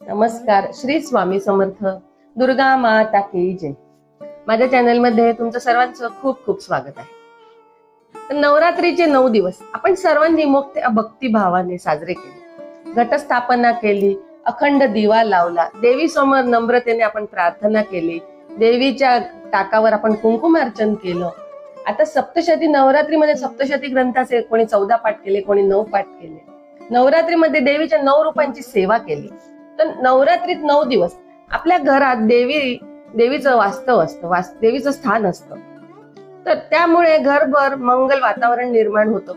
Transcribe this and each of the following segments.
नमस्कार. श्री स्वामी समर्थ. दुर्गा माता की जय. माझ्या चॅनल मध्ये तुमचं सर्वांचं खूप खूप स्वागत आहे. नवरात्रीचे 9 दिवस आपण सर्वांनी मोठ्या भक्तिभावाने साजरे केले. घटस्थापना केली, अखंड दिवा लावला, देवी समोर नम्रतेने आपण प्रार्थना केली, देवीच्या टाकावर आपण कुंकुमार्चन केलं. आता सप्तशती नवरात्रीमध्ये सप्तशती ग्रंथाचे कोणी 14 पाठ केले, कोणी 9 पाठ केले. नवरात्रीमध्ये देवीच्या 9 रूपांची सेवा केली. तर नवरात्रीत 9 दिवस आपल्या घरात देवीचं वास्तव असतं, देवीचं स्थान असतं. तर त्यामुळे घरभर मंगल वातावरण निर्माण होतं.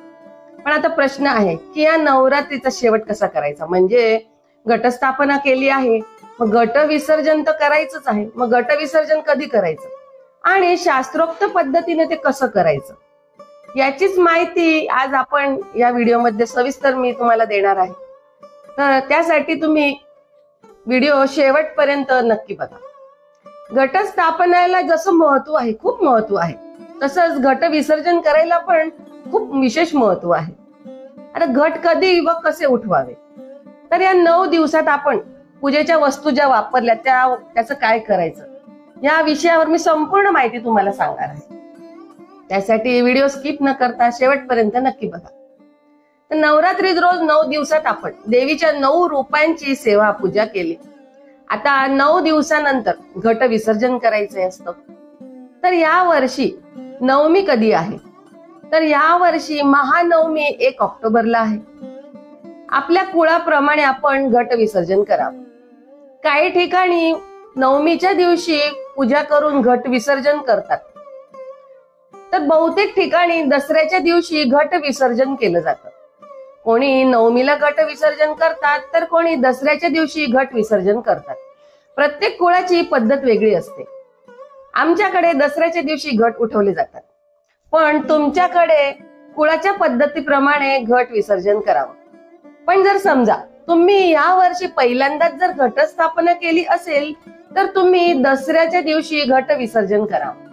पण आता प्रश्न आहे की या नवरात्रीचा शेवट कसा करायचा. म्हणजे घटस्थापना केली आहे, मग घट विसर्जन तर करायचंच आहे. मग घट विसर्जन कधी करायचं आणि शास्त्रोक्त पद्धतीने ते कसं करायचं याचीच माहिती आज आपण या व्हिडिओमध्ये सविस्तर मी तुम्हाला देणार आहे. तर त्यासाठी तुम्ही व्हिडिओ शेवटपर्यंत नक्की बघा. घटस्थापनाला जसं महत्व आहे, खूप महत्व आहे, तसंच घट विसर्जन करायला पण खूप विशेष महत्व आहे. आता घट कधी व कसे उठवावे, तर या 9 दिवसात आपण पूजेच्या वस्तू ज्या वापरल्या त्याचं काय करायचं या विषयावर मी संपूर्ण माहिती तुम्हाला सांगणार आहे. त्यासाठी व्हिडिओ स्किप न करता शेवटपर्यंत नक्की बघा. तर नवरात्रीत रोज 9 दिवसात आपण देवीच्या 9 रूपांची सेवा पूजा केली. आता 9 दिवसानंतर घट विसर्जन करायचे असतं. तर या वर्षी नवमी कधी आहे, तर या वर्षी महानवमी 1 ऑक्टोबरला आहे. आपल्या कुळाप्रमाणे आपण घट विसर्जन करावं. काही ठिकाणी नवमीच्या दिवशी पूजा करून घट विसर्जन करतात, तर बहुतेक ठिकाणी दसऱ्याच्या दिवशी घट विसर्जन केलं जातं. कोणी नवमीला घट विसर्जन करतात, तर कोणी दसऱ्याच्या दिवशी घट विसर्जन करतात. प्रत्येक कुळाची पद्धत वेगळी असते. आमच्याकडे दसऱ्याच्या दिवशी घट उठवले जातात, पण तुमच्याकडे कुळाच्या पद्धतीप्रमाणे घट विसर्जन करावं. पण जर समजा तुम्ही या वर्षी पहिल्यांदाच जर घटस्थापना केली असेल, तर तुम्ही दसऱ्याच्या दिवशी घट विसर्जन करावं.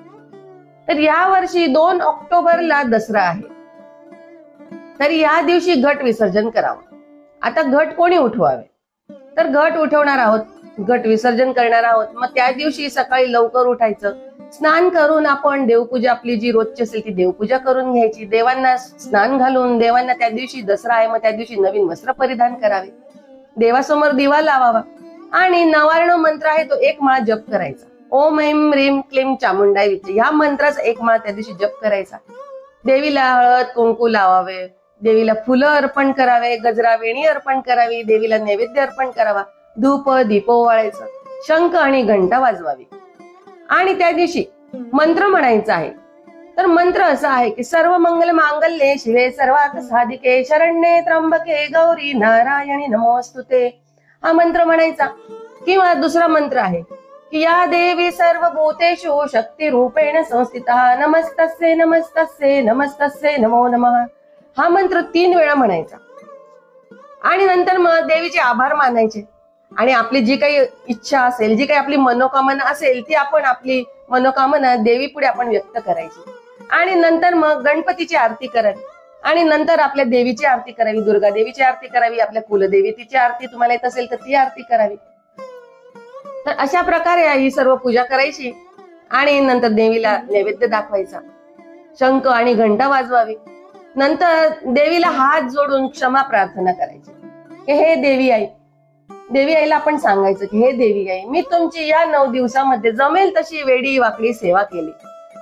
तर या वर्षी 2 ऑक्टोबरला दसरा आहे, तर या दिवशी घट विसर्जन करावं. आता घट कोणी उठवावे, तर घट उठवणार आहोत, घट विसर्जन करणार आहोत. मग त्या दिवशी सकाळी लवकर उठायचं, स्नान करून आपण देवपूजा आपली जी रोजची असेल ती देवपूजा करून घ्यायची. देवांना स्नान घालून, देवांना त्या दिवशी दसरा आहे मग त्या दिवशी नवीन वस्त्र परिधान करावे, देवासमोर दिवा लावावा आणि नवार्ण मंत्र आहे तो 1 माळा जप करायचा. ओम ऐं ह्रीं क्लीं चामुंडाय विचे या मंत्राचा 1 माळा त्या दिवशी जप करायचा. देवीला हळद कुंकू लावावे, देवीला फुलं अर्पण करावे, गजरा वेणी अर्पण करावी, देवीला नैवेद्य अर्पण करावा, धूप दीप ओवाळायचं, शंख आणि घंटा वाजवावी आणि त्या दिवशी मंत्र म्हणायचा आहे. तर मंत्र असा आहे की सर्व मंगल मांगल्ये शिवे सर्वार्थ साधिके शरण्ये त्र्यंबके गौरी नारायणी नमोस्तुते हा मंत्र म्हणायचा. किंवा दुसरा मंत्र आहे की या देवी सर्व भूतेषु शक्ती रूपेण संस्थिता नमस्तस्ये नमस्तस्ये नमस्तस्ये नमो नमः हा मंत्र 3 वेळा म्हणायचा. आणि नंतर मग देवीचे आभार मानायचे आणि आपली जी काही इच्छा असेल, जी काही आपली मनोकामना असेल ती आपण आपली मनोकामना देवी पुढे आपण व्यक्त करायची. आणि नंतर मग गणपतीची आरती करावी आणि नंतर आपल्या देवीची आरती करावी, दुर्गा देवीची आरती करावी, आपल्या कुलदेवीची आरती तुम्हाला येत असेल तर ती आरती करावी. तर अशा प्रकारे ही सर्व पूजा करायची आणि नंतर देवीला नैवेद्य दाखवायचा, शंख आणि घंटा वाजवावी. नंतर देवीला हात जोडून क्षमा प्रार्थना करायची की हे देवी आई, देवी आईला आपण सांगायचं की हे देवी आई, मी तुमची या 9 दिवसामध्ये जमेल तशी वेडी वाकडी सेवा केली.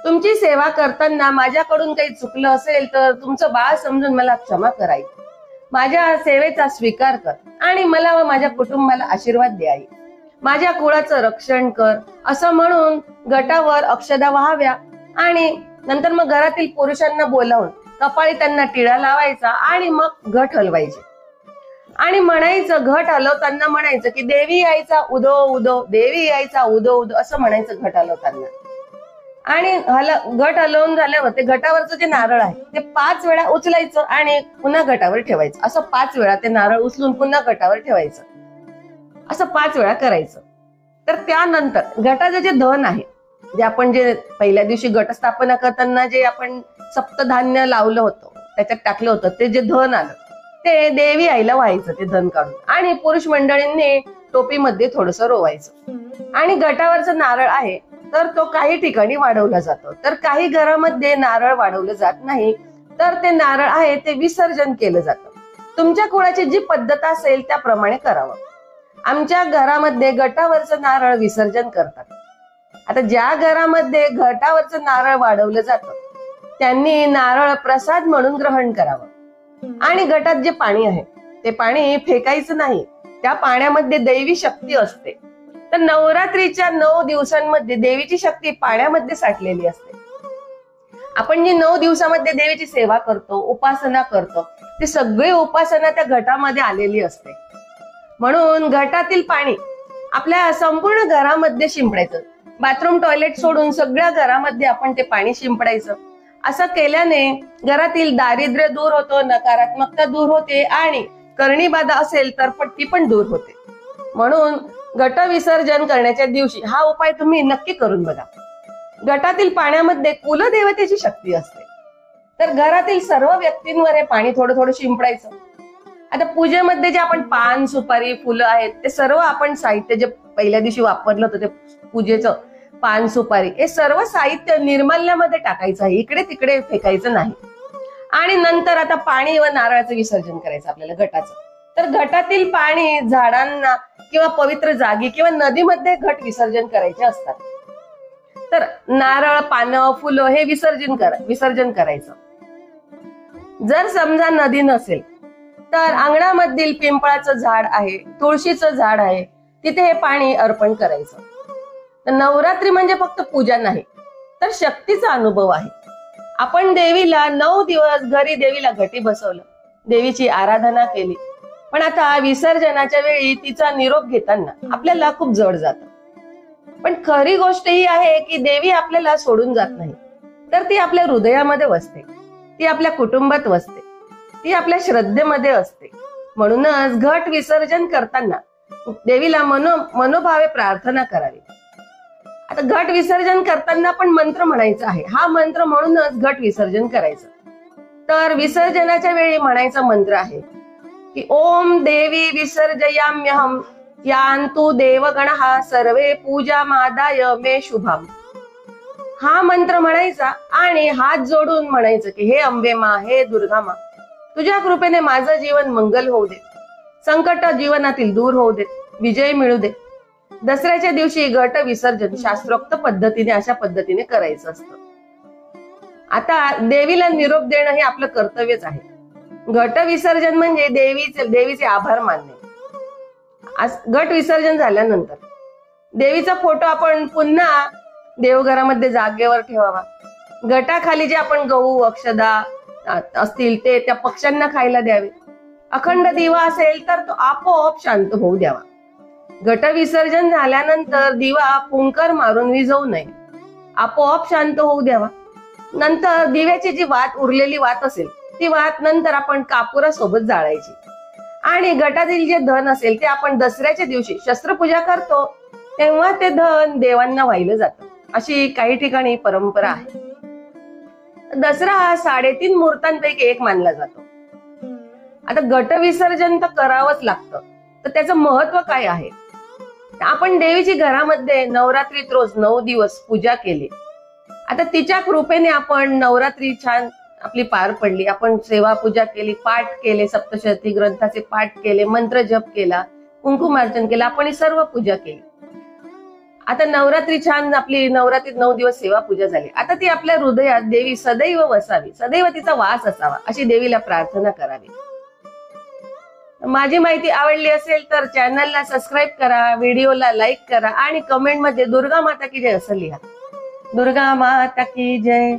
तुमची सेवा करताना माझ्याकडून काही चुकलं असेल तर तुमचं बाळ समजून मला क्षमा करायची. माझ्या सेवेचा स्वीकार कर आणि मला व माझ्या कुटुंबाला आशीर्वाद द्याई. माझ्या कुळाचं रक्षण कर असं म्हणून घटावर अक्षदा वाहाव्या आणि नंतर मग घरातील पुरुषांना बोलावून कपाळी त्यांना टिळा लावायचा आणि मग घट हलवायचे आणि म्हणायचं, घट हलवताना म्हणायचं की देवी आईचा उदो उदो, देवी आईचा उदो उदो असं म्हणायचं घट हलवताना. आणि घट हलवून झाल्यावर ते घटावरचं जे नारळ आहे ते 5 वेळा उचलायचं आणि पुन्हा घटावर ठेवायचं. असं 5 वेळा ते नारळ उचलून पुन्हा घटावर ठेवायचं, असं 5 वेळा करायचं. तर त्यानंतर घटाचं जे धन आहे, जे आपण जे पहिल्या दिवशी घटस्थापना करताना जे आपण सप्तधान्य लावलं होतं त्याच्यात टाकलं होतं ते जे धन आलं ते देवी आईला व्हायचं, ते धन काढून. आणि पुरुष मंडळींनी टोपीमध्ये थोडंसं रोवायचं. आणि घटावरचं नारळ आहे तर तो काही ठिकाणी वाढवला जातो, तर काही घरामध्ये नारळ वाढवलं जात नाही, तर ते नारळ आहे ते विसर्जन केलं जातं. तुमच्या कुळाची जी पद्धत असेल त्याप्रमाणे करावं. आमच्या घरामध्ये घटावरचं नारळ विसर्जन करतात. आता ज्या घरामध्ये घटावरचं नारळ वाढवलं जातं त्यांनी नारळ प्रसाद म्हणून ग्रहण करावं. आणि घटात जे पाणी आहे ते पाणी फेकायचं नाही, त्या पाण्यामध्ये दैवी शक्ती असते. तर नवरात्रीच्या 9 दिवसांमध्ये देवीची शक्ती पाण्यामध्ये साठलेली असते. आपण जी 9 दिवसामध्ये देवीची सेवा करतो, उपासना करतो, ती सगळी उपासना त्या घटामध्ये आलेली असते. म्हणून घटातील पाणी आपल्या संपूर्ण घरामध्ये शिंपडायचं. बाथरूम टॉयलेट सोडून सगळ्या घरामध्ये आपण ते पाणी शिंपडायचं. असं केल्याने घरातील दारिद्र्य दूर होतो, नकारात्मकता दूर होते आणि करणी बाधा असेल तर ती पण दूर होते. म्हणून घट विसर्जन करण्याच्या दिवशी हा उपाय तुम्ही नक्की करून बघा. घटातील पाण्यामध्ये कुलदेवतेची शक्ती असते, तर घरातील सर्व व्यक्तींवर हे पाणी थोडं थोडं शिंपडायचं. आता पूजेमध्ये जे आपण पान, सुपारी, फुलं आहेत ते सर्व आपण साहित्य जे पहिल्या दिवशी वापरलं होतं ते पूजेचं पान, सुपारी हे सर्व साहित्य निर्माल्यामध्ये टाकायचं आहे, इकडे तिकडे फेकायचं नाही. आणि नंतर आता पाणी व नारळाचं विसर्जन करायचं आपल्याला घटाचं. तर घटातील पाणी झाडांना किंवा पवित्र जागी किंवा नदीमध्ये घट विसर्जन करायचे असतात. तर नारळ, पानं, फुलं हे विसर्जन करायचं. जर समजा नदी नसेल तर अंगणामधील पिंपळाचं झाड आहे, तुळशीचं झाड आहे, तिथे हे पाणी अर्पण करायचं. तर नवरात्री म्हणजे फक्त पूजा नाही तर शक्तीचा अनुभव आहे. आपण देवीला 9 दिवस घरी देवीला घटी बसवलं, देवीची आराधना केली, पण आता विसर्जनाच्या वेळी तिचा निरोप घेताना आपल्याला खूप जड जातं. पण खरी गोष्ट ही आहे की देवी आपल्याला सोडून जात नाही, तर ती आपल्या हृदयामध्ये वसते, ती आपल्या कुटुंबात वसते, ती आपल्या श्रद्धेमध्ये असते. म्हणूनच घट विसर्जन करताना देवीला मनोभावे प्रार्थना करावी. आता घट विसर्जन करताना पण मंत्र म्हणायचा आहे, हा मंत्र म्हणूनच घट विसर्जन करायचं. तर विसर्जनाच्या वेळी म्हणायचा मंत्र आहे की ओम देवी विसर्जयाम्यहम यान्तु देवगणः सर्वे पूजा मादाय मे शुभम. हा मंत्र म्हणायचा आणि हात जोडून म्हणायचं की हे अंबे मा, हे दुर्गा मा, तुझ्या कृपेने माझं जीवन मंगल होऊ दे, संकट जीवनातील दूर होऊ दे, विजय मिळू दे. दसऱ्याच्या दिवशी घट विसर्जन शास्त्रोक्त पद्धतीने अशा पद्धतीने करायचं असतं. आता देवीला निरोप देणं हे आपलं कर्तव्यच आहे. घट विसर्जन म्हणजे देवीचे आभार मानणे. घट विसर्जन झाल्यानंतर देवीचा फोटो आपण पुन्हा देवघरामध्ये जागेवर ठेवावा. घटाखाली जे आपण गहू, अक्षदा असतील ते त्या पक्ष्यांना खायला द्यावे. अखंड दिवा असेल तर तो आपोआप शांत होऊ द्यावा. घट विसर्जन झाल्यानंतर दिवा पुंकर मारून विझवू नये, आपोआप शांत होऊ द्यावा. नंतर दिव्याची जी वात, उरलेली वात असेल ती वात नंतर आपण कापुरासोबत जाळायची. आणि घटातील जे धन असेल ते आपण दसऱ्याच्या दिवशी शस्त्रपूजा करतो तेव्हा ते धन देवांना वाहिलं जातं, अशी काही ठिकाणी परंपरा आहे. दसरा हा 3.5 मुहूर्तांपैकी एक मानला जातो. आता घट विसर्जन तर करावंच लागतं, तर त्याचं महत्व काय आहे? आपण देवीची घरामध्ये नवरात्रीत रोज 9 दिवस पूजा केली. आता तिच्या कृपेने आपण नवरात्री छान आपली पार पडली. आपण सेवा पूजा केली, पाठ केले, सप्तशती ग्रंथाचे पाठ केले, मंत्र जप केला, कुंकुमार्चन केलं, आपण ही सर्व पूजा केली. आता नवरात्री छान आपली नवरात्रीत 9 दिवस सेवा पूजा झाली. आता ती आपल्या हृदयात देवी सदैव वसावी, सदैव तिचा वास असावा अशी देवीला प्रार्थना करावी. माझी माहिती आवडली असेल तर चॅनलला सबस्क्राईब करा, व्हिडिओला लाईक करा आणि कमेंट मध्ये दुर्गा माता की जय असं लिहा. दुर्गा माता की जय.